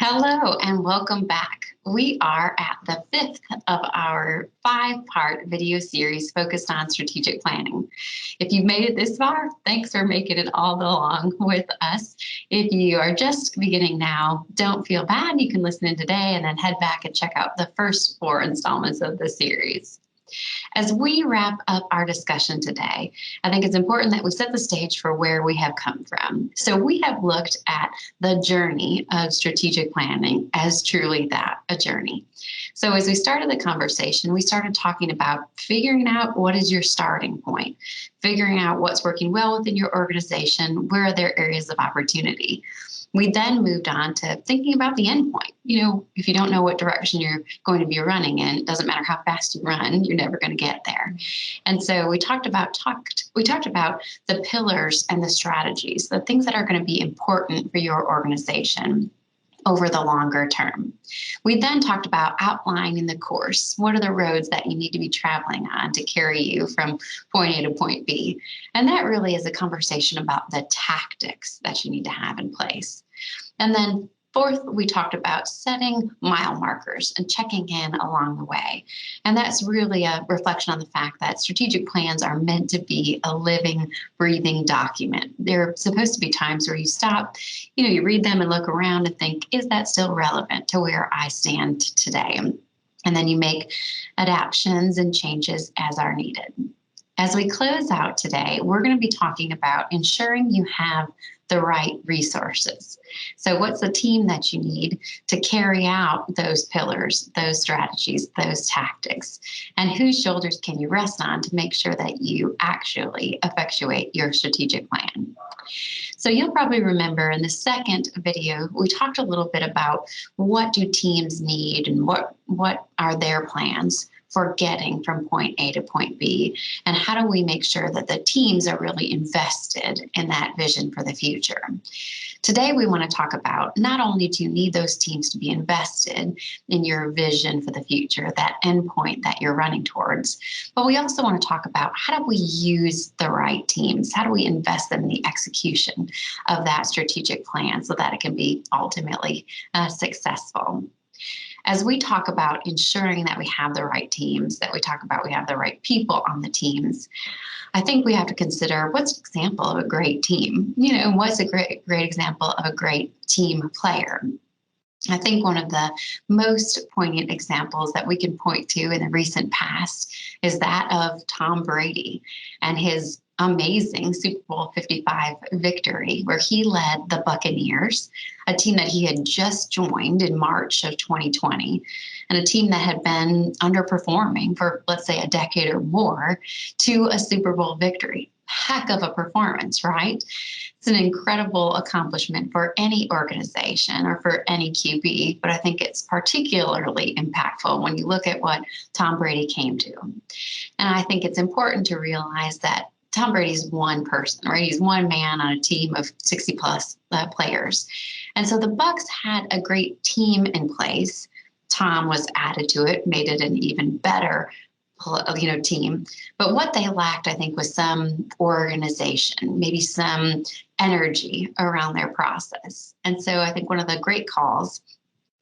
Hello and welcome back. We are at the fifth of our 5-part video series focused on strategic planning. If you've made it this far, thanks for making it all along with us. If you are just beginning now, don't feel bad. You can listen in today and then head back and check out the first 4 installments of the series. As we wrap up our discussion today, I think it's important that we set the stage for where we have come from. So we have looked at the journey of strategic planning as truly that, a journey. So as we started the conversation, we started talking about figuring out what is your starting point, figuring out what's working well within your organization, where are there areas of opportunity. We then moved on to thinking about the endpoint. If you don't know what direction you're going to be running in, it doesn't matter how fast you run, you're never going to get there. And so we talked about the pillars and the strategies, the things that are going to be important for your organization over the longer term. We then talked about outlining the course. What are the roads that you need to be traveling on to carry you from point A to point B? And that really is a conversation about the tactics that you need to have in place. And then fourth, we talked about setting mile markers and checking in along the way. And that's really a reflection on the fact that strategic plans are meant to be a living, breathing document. There are supposed to be times where you stop, you read them and look around and think, is that still relevant to where I stand today? And then you make adaptations and changes as are needed. As we close out today, we're going to be talking about ensuring you have the right resources. So what's the team that you need to carry out those pillars, those strategies, those tactics? And whose shoulders can you rest on to make sure that you actually effectuate your strategic plan? So you'll probably remember in the second video, we talked a little bit about what do teams need and what are their plans for getting from point A to point B, and how do we make sure that the teams are really invested in that vision for the future. Today, we want to talk about not only do you need those teams to be invested in your vision for the future, that endpoint that you're running towards, but we also want to talk about how do we use the right teams? How do we invest in the execution of that strategic plan so that it can be ultimately successful? As we talk about ensuring that we have the right teams, that we talk about we have the right people on the teams, I think we have to consider what's an example of a great team, what's a great example of a great team player. I think one of the most poignant examples that we can point to in the recent past is that of Tom Brady and his amazing Super Bowl 55 victory, where he led the Buccaneers, a team that he had just joined in March of 2020, and a team that had been underperforming for, let's say, a decade or more, to a Super Bowl victory. Heck of a performance, right? It's an incredible accomplishment for any organization or for any QB, but I think it's particularly impactful when you look at what Tom Brady came to. And I think it's important to realize that Tom Brady's one person, right? He's one man on a team of 60 plus players. And so the Bucs had a great team in place. Tom was added to it, made it an even better team. But what they lacked, I think, was some organization, maybe some energy around their process. And so I think one of the great calls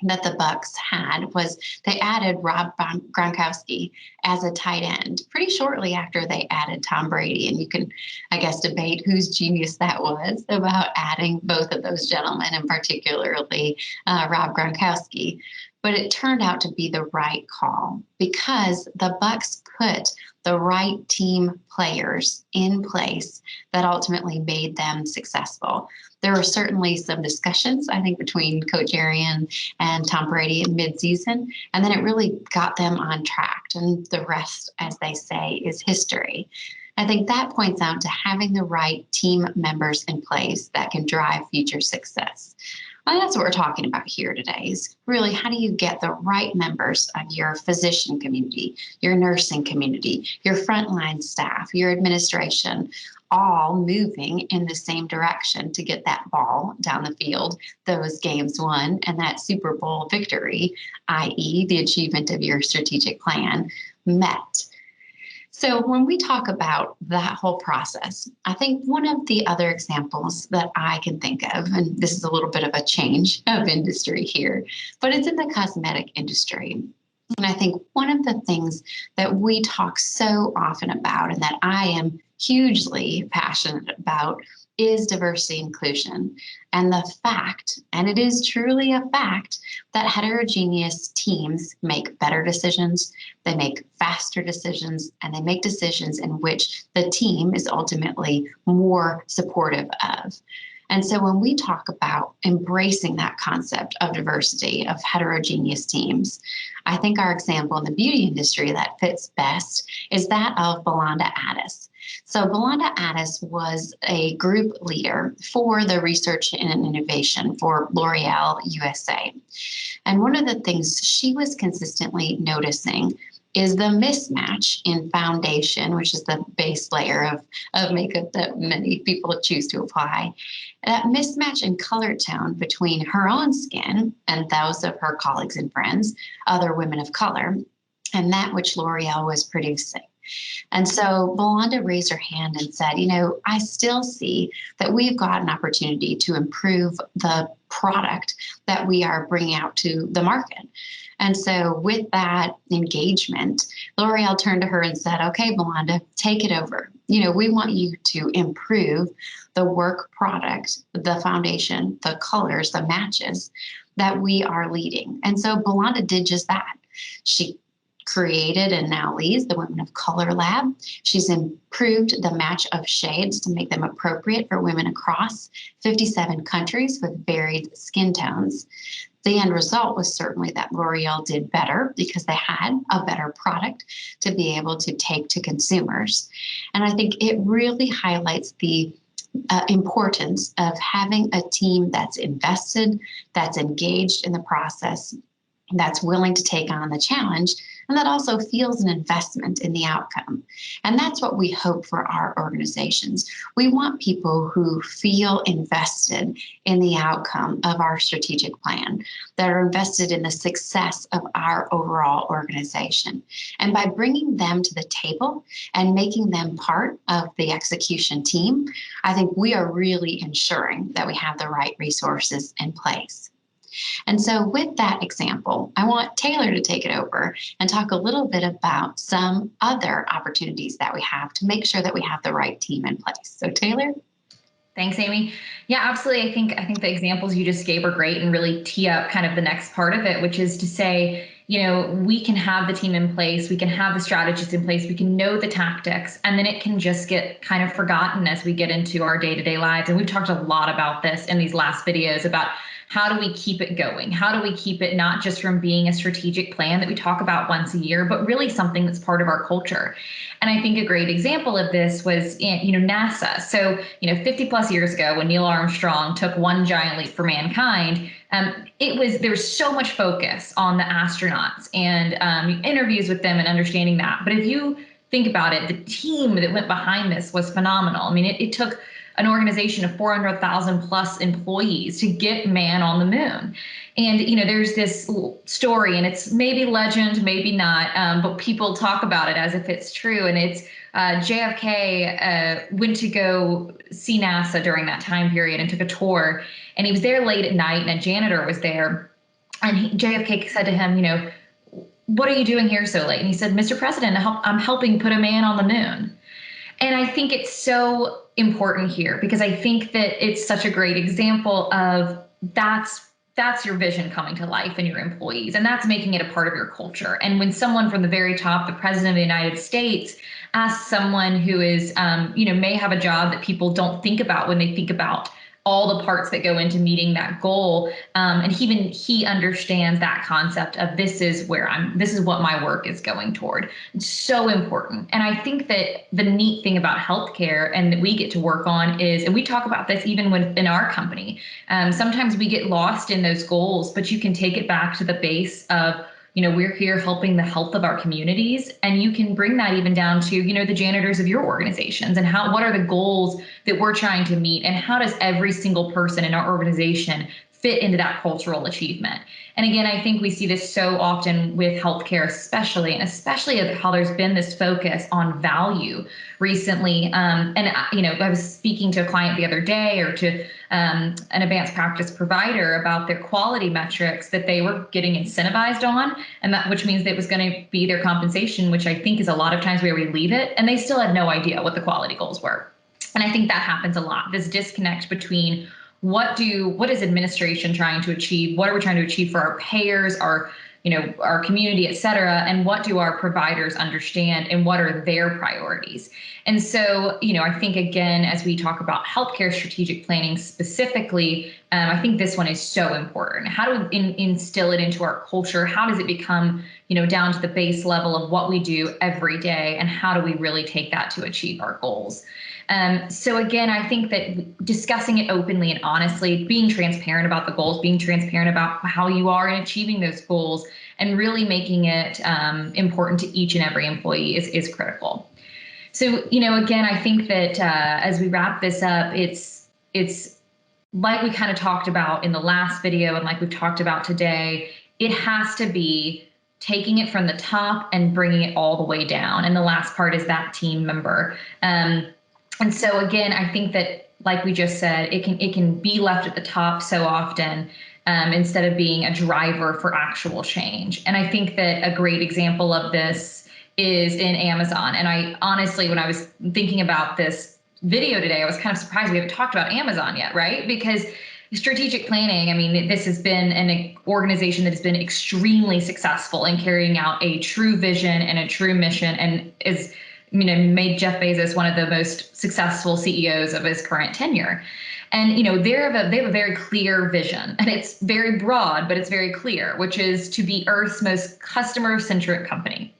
that the Bucs had was they added Rob Gronkowski as a tight end pretty shortly after they added Tom Brady. And you can, I guess, debate whose genius that was about adding both of those gentlemen, and particularly Rob Gronkowski. But it turned out to be the right call because the Bucs put the right team players in place that ultimately made them successful. There were certainly some discussions, I think, between Coach Arian and Tom Brady in midseason, and then it really got them on track. And the rest, as they say, is history. I think that points out to having the right team members in place that can drive future success. Well, that's what we're talking about here today is really how do you get the right members of your physician community, your nursing community, your frontline staff, your administration, all moving in the same direction to get that ball down the field, those games won, and that Super Bowl victory, i.e. the achievement of your strategic plan, met. So when we talk about that whole process, I think one of the other examples that I can think of, and this is a little bit of a change of industry here, but it's in the cosmetic industry. And I think one of the things that we talk so often about and that I am hugely passionate about is diversity inclusion and the fact, and it is truly a fact, that heterogeneous teams make better decisions, they make faster decisions, and they make decisions in which the team is ultimately more supportive of. And so when we talk about embracing that concept of diversity, of heterogeneous teams, I think our example in the beauty industry that fits best is that of Belanda Addis. So Belanda Addis was a group leader for the research and innovation for L'Oreal USA. And one of the things she was consistently noticing is the mismatch in foundation, which is the base layer of makeup that many people choose to apply. That mismatch in color tone between her own skin and those of her colleagues and friends, other women of color, and that which L'Oreal was producing. And so Belanda raised her hand and said, I still see that we've got an opportunity to improve the product that we are bringing out to the market. And so with that engagement, L'Oreal turned to her and said, okay, Belanda, take it over. We want you to improve the work product, the foundation, the colors, the matches that we are leading. And so Belanda did just that. She created and now leads the Women of Color Lab. She's improved the match of shades to make them appropriate for women across 57 countries with varied skin tones. The end result was certainly that L'Oreal did better because they had a better product to be able to take to consumers. And I think it really highlights the importance of having a team that's invested, that's engaged in the process, that's willing to take on the challenge, and that also feels an investment in the outcome. And that's what we hope for our organizations. We want people who feel invested in the outcome of our strategic plan, that are invested in the success of our overall organization. And by bringing them to the table and making them part of the execution team, I think we are really ensuring that we have the right resources in place. And so with that example, I want Taylor to take it over and talk a little bit about some other opportunities that we have to make sure that we have the right team in place. So Taylor? Thanks, Aimee. Yeah, absolutely. I think the examples you just gave are great and really tee up kind of the next part of it, which is to say, we can have the team in place, we can have the strategies in place, we can know the tactics, and then it can just get kind of forgotten as we get into our day-to-day lives. And we've talked a lot about this in these last videos about how do we keep it going? How do we keep it not just from being a strategic plan that we talk about once a year, but really something that's part of our culture? And I think a great example of this was, NASA. So, 50 plus years ago, when Neil Armstrong took one giant leap for mankind, there was so much focus on the astronauts and interviews with them and understanding that. But if you think about it, the team that went behind this was phenomenal. I mean, it took an organization of 400,000 plus employees to get man on the moon. And, there's this story, and it's maybe legend, maybe not, but people talk about it as if it's true. And it's JFK went to go see NASA during that time period and took a tour. And he was there late at night, and a janitor was there. And JFK said to him, what are you doing here so late? And he said, Mr. President, I'm helping put a man on the moon. And I think it's so important here because I think that it's such a great example of that's your vision coming to life in your employees, and that's making it a part of your culture. And when someone from the very top, the president of the United States, asks someone who is, may have a job that people don't think about when they think about all the parts that go into meeting that goal. And he understands that concept of this is what my work is going toward. It's so important. And I think that the neat thing about healthcare and that we get to work on is, and we talk about this even in our company, sometimes we get lost in those goals, but you can take it back to the base of, we're here helping the health of our communities. And you can bring that even down to, the janitors of your organizations and what are the goals that we're trying to meet, and how does every single person in our organization fit into that cultural achievement. And again, I think we see this so often with healthcare, especially how there's been this focus on value recently. I was speaking to a client the other day, or to an advanced practice provider, about their quality metrics that they were getting incentivized on, and that, which means that it was going to be their compensation, which I think is a lot of times where we leave it, and they still had no idea what the quality goals were. And I think that happens a lot. This disconnect between what is administration trying to achieve? What are we trying to achieve for our payers, our community, et cetera? And what do our providers understand, and what are their priorities? And so, I think, again, as we talk about healthcare strategic planning specifically, I think this one is so important. How do we instill it into our culture? How does it become, down to the base level of what we do every day? And how do we really take that to achieve our goals? So again, I think that discussing it openly and honestly, being transparent about the goals, being transparent about how you are in achieving those goals, and really making it important to each and every employee is critical. So, again, I think that as we wrap this up, it's like we kind of talked about in the last video, and like we've talked about today, it has to be taking it from the top and bringing it all the way down. And the last part is that team member. And so again, I think that, like we just said, it can be left at the top so often, instead of being a driver for actual change. And I think that a great example of this is in Amazon. And I honestly, when I was thinking about this video today, I was kind of surprised we haven't talked about Amazon yet, right? Because strategic planning, I mean, this has been an organization that has been extremely successful in carrying out a true vision and a true mission, and is made Jeff Bezos one of the most successful CEOs of his current tenure. And, they have a very clear vision, and it's very broad, but it's very clear, which is to be Earth's most customer-centric company.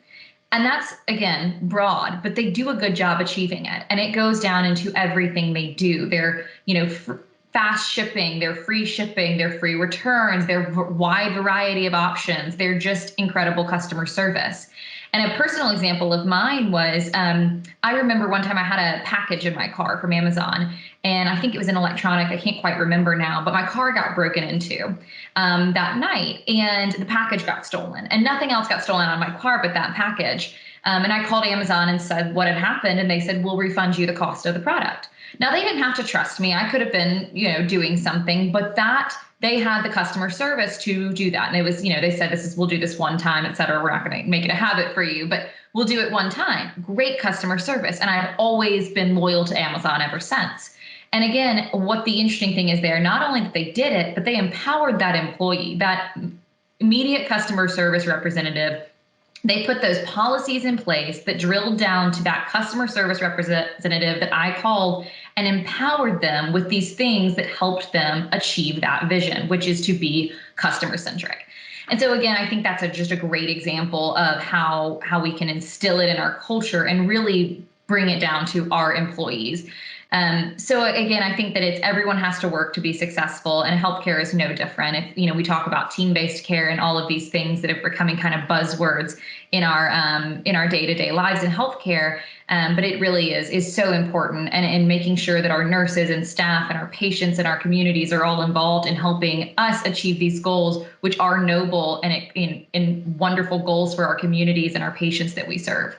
And that's, again, broad, but they do a good job achieving it. And it goes down into everything they do. They're, fast shipping, their free shipping, their free returns, their wide variety of options. They're just incredible customer service. And a personal example of mine was, I remember one time I had a package in my car from Amazon, and I think it was an electronic. I can't quite remember now, but my car got broken into that night, and the package got stolen, and nothing else got stolen on my car but that package. And I called Amazon and said what had happened, and they said, we'll refund you the cost of the product. Now, they didn't have to trust me. I could have been, doing something, but they had the customer service to do that. And it was, they said, we'll do this one time, et cetera. We're not going to make it a habit for you, but we'll do it one time. Great customer service. And I've always been loyal to Amazon ever since. And again, what the interesting thing is there, not only that they did it, but they empowered that employee, that immediate customer service representative. They put those policies in place that drilled down to that customer service representative that I called, and empowered them with these things that helped them achieve that vision, which is to be customer centric. And so again, I think that's just a great example of how we can instill it in our culture and really bring it down to our employees. So again, I think that everyone has to work to be successful, and healthcare is no different. If we talk about team-based care and all of these things that are becoming kind of buzzwords in our day-to-day lives in healthcare, but it really is so important, and making sure that our nurses and staff and our patients and our communities are all involved in helping us achieve these goals, which are noble and wonderful goals for our communities and our patients that we serve.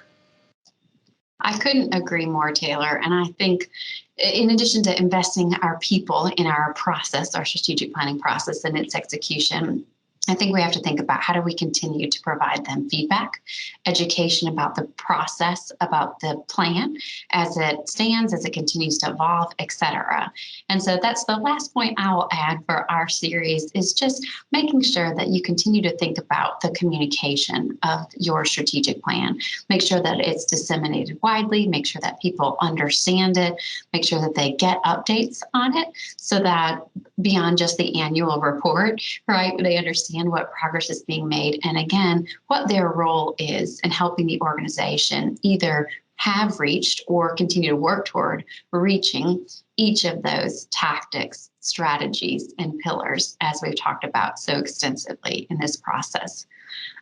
I couldn't agree more, Taylor. And I think in addition to investing our people in our process, our strategic planning process and its execution, I think we have to think about how do we continue to provide them feedback, education about the process, about the plan as it stands, as it continues to evolve, et cetera. And so that's the last point I will add for our series, is just making sure that you continue to think about the communication of your strategic plan. Make sure that it's disseminated widely, make sure that people understand it, make sure that they get updates on it, so that beyond just the annual report, right, they understand what progress is being made, and again, what their role is in helping the organization either have reached or continue to work toward reaching each of those tactics, strategies, and pillars, as we've talked about so extensively in this process.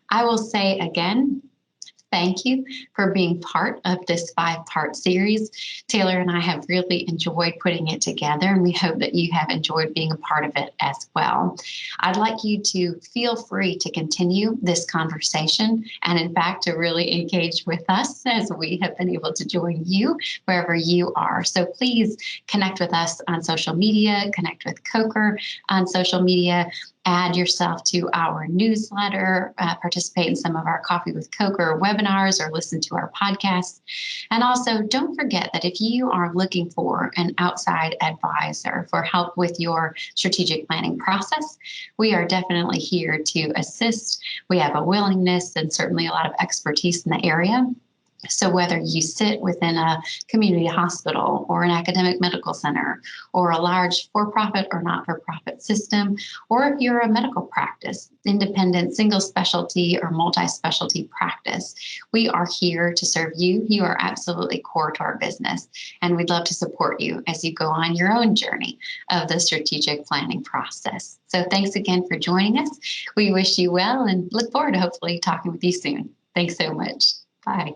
I will say again, Thank you for being part of this 5-part series. Taylor and I have really enjoyed putting it together, and we hope that you have enjoyed being a part of it as well. I'd like you to feel free to continue this conversation and, in fact, to really engage with us as we have been able to join you wherever you are. So please connect with us on social media, connect with Coker on social media, add yourself to our newsletter, participate in some of our Coffee with Coker webinars, or listen to our podcasts. And also, don't forget that if you are looking for an outside advisor for help with your strategic planning process, we are definitely here to assist. We have a willingness and certainly a lot of expertise in the area. So whether you sit within a community hospital or an academic medical center or a large for-profit or not-for-profit system, or if you're a medical practice, independent, single specialty or multi-specialty practice, we are here to serve you. You are absolutely core to our business, and we'd love to support you as you go on your own journey of the strategic planning process. So thanks again for joining us. We wish you well and look forward to hopefully talking with you soon. Thanks so much. Bye.